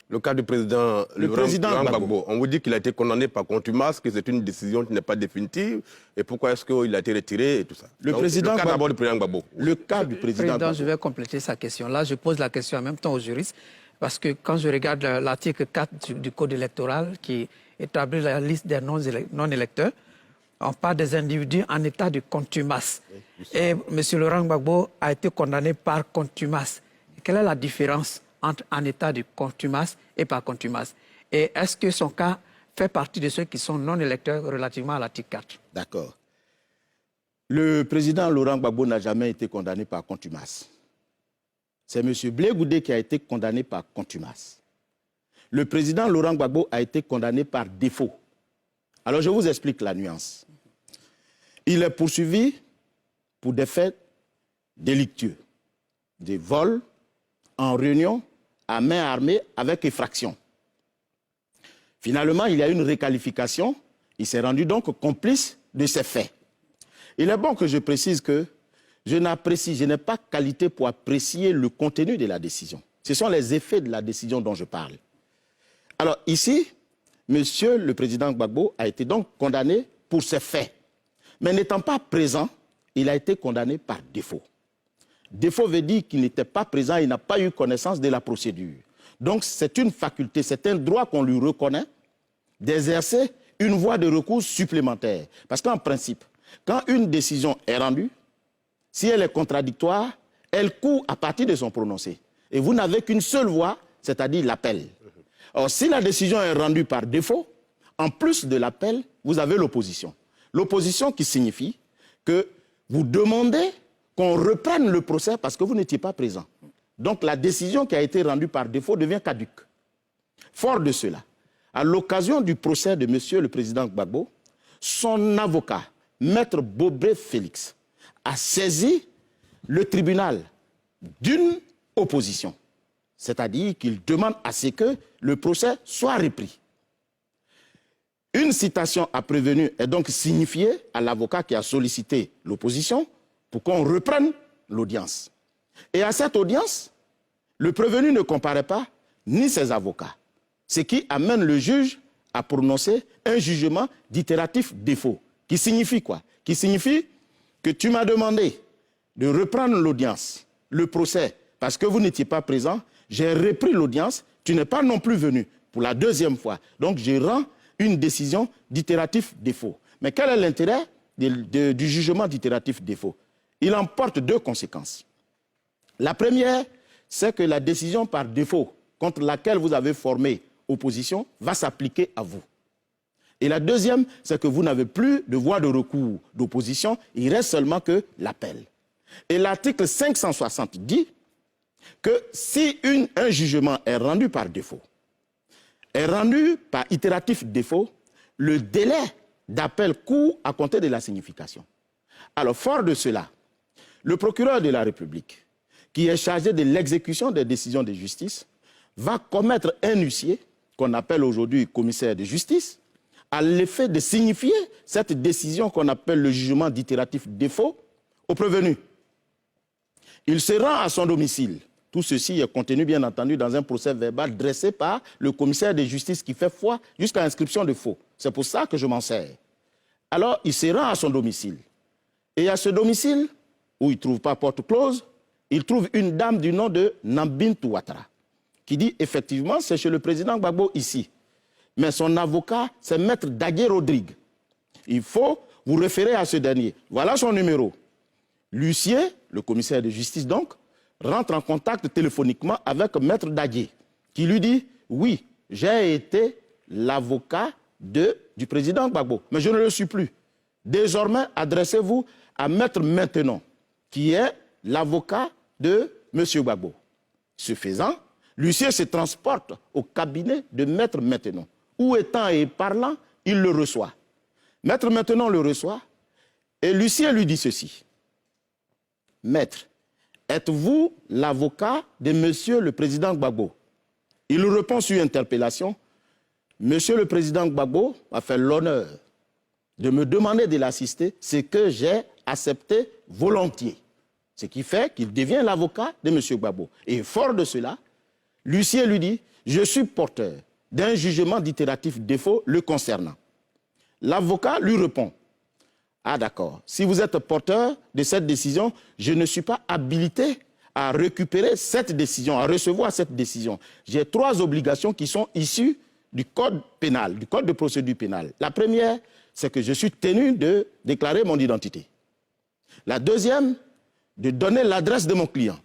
Le cas du président Laurent Gbagbo, on vous dit qu'il a été condamné par contumace, que c'est une décision qui n'est pas définitive. Et pourquoi est-ce qu'il a été retiré et tout ça? Le cas du président Gbagbo. Le cas du président Gbagbo. Je vais compléter sa question. Là, je pose la question en même temps aux juristes, parce que quand je regarde l'article 4 du Code électoral qui établit la liste des non-électeurs, on parle des individus en état de contumace. Et M. Laurent Gbagbo a été condamné par contumace. Quelle est la différence entre en état de contumace et par contumace? Et est-ce que son cas fait partie de ceux qui sont non-électeurs relativement à l'article 4? D'accord. Le président Laurent Gbagbo n'a jamais été condamné par contumace. C'est M. Blé Goudé qui a été condamné par contumace. Le président Laurent Gbagbo a été condamné par défaut. Alors je vous explique la nuance. Il est poursuivi pour des faits délictueux, des vols en réunion à main armée avec effraction. Finalement, il y a eu une réqualification. Il s'est rendu donc complice de ces faits. Il est bon que je précise que je n'ai pas qualité pour apprécier le contenu de la décision. Ce sont les effets de la décision dont je parle. Alors ici, Monsieur le président Gbagbo a été donc condamné pour ces faits. Mais n'étant pas présent, il a été condamné par défaut. Défaut veut dire qu'il n'était pas présent, il n'a pas eu connaissance de la procédure. Donc c'est une faculté, c'est un droit qu'on lui reconnaît d'exercer une voie de recours supplémentaire. Parce qu'en principe, quand une décision est rendue, si elle est contradictoire, elle court à partir de son prononcé. Et vous n'avez qu'une seule voie, c'est-à-dire l'appel. Or, si la décision est rendue par défaut, en plus de l'appel, vous avez l'opposition. L'opposition qui signifie que vous demandez qu'on reprenne le procès parce que vous n'étiez pas présent. Donc la décision qui a été rendue par défaut devient caduque. Fort de cela, à l'occasion du procès de M. le président Gbagbo, son avocat, Maître Bobré Félix, a saisi le tribunal d'une opposition. C'est-à-dire qu'il demande à ce que le procès soit repris. Une citation à prévenu est donc signifiée à l'avocat qui a sollicité l'opposition pour qu'on reprenne l'audience. Et à cette audience, le prévenu ne comparaît pas ni ses avocats, ce qui amène le juge à prononcer un jugement d'itératif défaut. Qui signifie quoi? Qui signifie que tu m'as demandé de reprendre l'audience, le procès, parce que vous n'étiez pas présent, j'ai repris l'audience, tu n'es pas non plus venu pour la deuxième fois. Donc je rends une décision d'itératif défaut. Mais quel est l'intérêt du jugement d'itératif défaut? Il emporte deux conséquences. La première, c'est que la décision par défaut contre laquelle vous avez formé opposition va s'appliquer à vous. Et la deuxième, c'est que vous n'avez plus de voie de recours d'opposition, il reste seulement que l'appel. Et l'article 560 dit que si un jugement est rendu par défaut, est rendu par itératif défaut, le délai d'appel court à compter de la signification. Alors, fort de cela, le procureur de la République, qui est chargé de l'exécution des décisions de justice, va commettre un huissier, qu'on appelle aujourd'hui commissaire de justice, à l'effet de signifier cette décision qu'on appelle le jugement d'itératif défaut au prévenu. Il se rend à son domicile. Tout ceci est contenu, bien entendu, dans un procès verbal dressé par le commissaire de justice qui fait foi jusqu'à inscription de faux. C'est pour ça que je m'en sers. Alors, il se rend à son domicile. Et à ce domicile, où il ne trouve pas porte close, il trouve une dame du nom de Nambintou Ouattara, qui dit effectivement, c'est chez le président Gbagbo ici. Mais son avocat, c'est Maître Dagué Rodrigue. Il faut vous référer à ce dernier. Voilà son numéro. L'huissier, le commissaire de justice donc, rentre en contact téléphoniquement avec Maître Dagué, qui lui dit « Oui, j'ai été l'avocat du président Gbagbo, mais je ne le suis plus. Désormais, adressez-vous à Maître Maintenon, qui est l'avocat de M. Gbagbo. » Ce faisant, l'huissier se transporte au cabinet de Maître Maintenon, où étant et parlant, il le reçoit. Maître Maintenon le reçoit, et l'huissier lui dit ceci. « Maître, êtes-vous l'avocat de M. le président Gbagbo ?» Il répond sur interpellation. « Monsieur le président Gbagbo m'a fait l'honneur de me demander de l'assister, ce que j'ai accepté volontiers. » Ce qui fait qu'il devient l'avocat de M. Gbagbo. Et fort de cela, L'huissier lui dit, je suis porteur d'un jugement d'itératif défaut le concernant. L'avocat lui répond, ah d'accord, si vous êtes porteur de cette décision, je ne suis pas habilité à récupérer cette décision, à recevoir cette décision. J'ai 3 obligations qui sont issues du code pénal, du code de procédure pénale. La première, c'est que je suis tenu de déclarer mon identité. La deuxième, de donner l'adresse de mon client,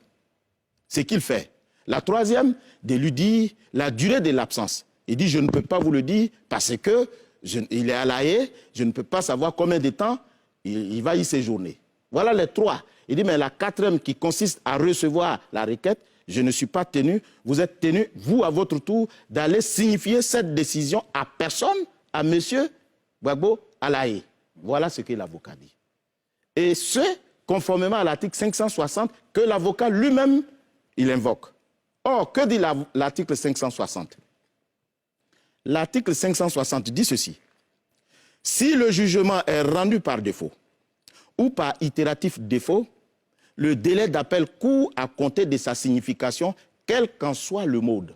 ce qu'il fait. La troisième, de lui dire la durée de l'absence. Il dit, je ne peux pas vous le dire parce que il est à La Haye, je ne peux pas savoir combien de temps il va y séjourner. Voilà les 3. Il dit, mais la 4e qui consiste à recevoir la requête, je ne suis pas tenu. Vous êtes tenu, vous, à votre tour, d'aller signifier cette décision à personne, à monsieur Gbagbo, à La Haye. Voilà ce que l'avocat dit. Et ce, conformément à l'article 560, que l'avocat lui-même, il invoque. Or, que dit l'article 560? L'article 560 dit ceci. Si le jugement est rendu par défaut ou par itératif défaut, le délai d'appel court à compter de sa signification, quel qu'en soit le mode.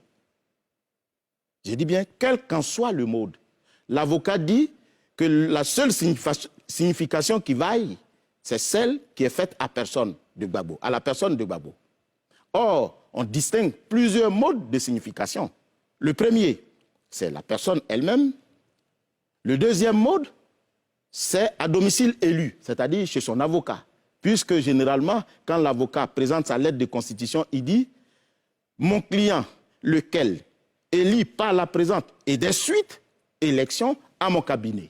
Je dis bien, quel qu'en soit le mode. L'avocat dit que la seule signification qui vaille, c'est celle qui est faite à personne de Gbagbo, à la personne de Gbagbo. Or, on distingue plusieurs modes de signification. Le premier, c'est la personne elle-même. Le deuxième mode, c'est à domicile élu, c'est-à-dire chez son avocat. Puisque généralement, quand l'avocat présente sa lettre de constitution, il dit « Mon client, lequel élit par la présente et des suites, élection à mon cabinet ».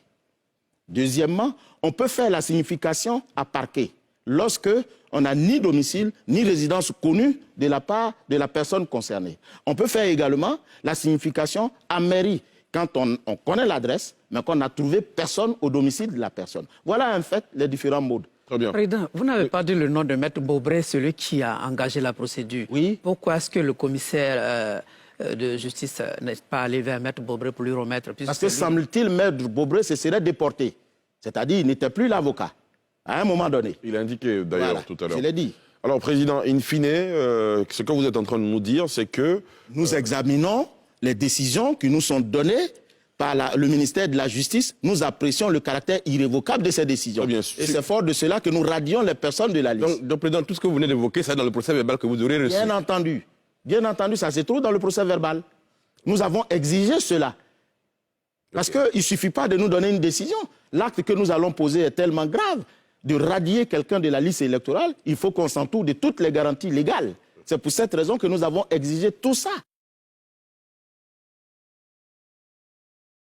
Deuxièmement, on peut faire la signification à parquet, lorsque on n'a ni domicile, ni résidence connue de la part de la personne concernée. On peut faire également la signification à mairie, quand on connaît l'adresse, mais qu'on n'a trouvé personne au domicile de la personne. Voilà en fait les différents modes. Très bien. Président, vous n'avez pas dit le nom de Maître Beaubré, celui qui a engagé la procédure. Oui. Pourquoi est-ce que le commissaire de justice n'est pas allé vers Maître Beaubré pour lui remettre? Parce que semble-t-il, Maître Beaubré se serait déporté. C'est-à-dire il n'était plus l'avocat, à un moment donné. Il a indiqué d'ailleurs Voilà, tout à l'heure. je l'ai dit. Alors, Président, in fine, ce que vous êtes en train de nous dire, c'est que... Nous examinons les décisions qui nous sont données par le ministère de la Justice. Nous apprécions le caractère irrévocable de ces décisions. Bien, et c'est fort de cela que nous radions les personnes de la liste. Donc, Président, tout ce que vous venez d'évoquer, c'est dans le procès verbal que vous aurez reçu. Bien entendu, ça se trouve dans le procès verbal. Nous avons exigé cela. Parce qu'il ne suffit pas de nous donner une décision. L'acte que nous allons poser est tellement grave. De radier quelqu'un de la liste électorale, il faut qu'on s'entoure de toutes les garanties légales. C'est pour cette raison que nous avons exigé tout ça.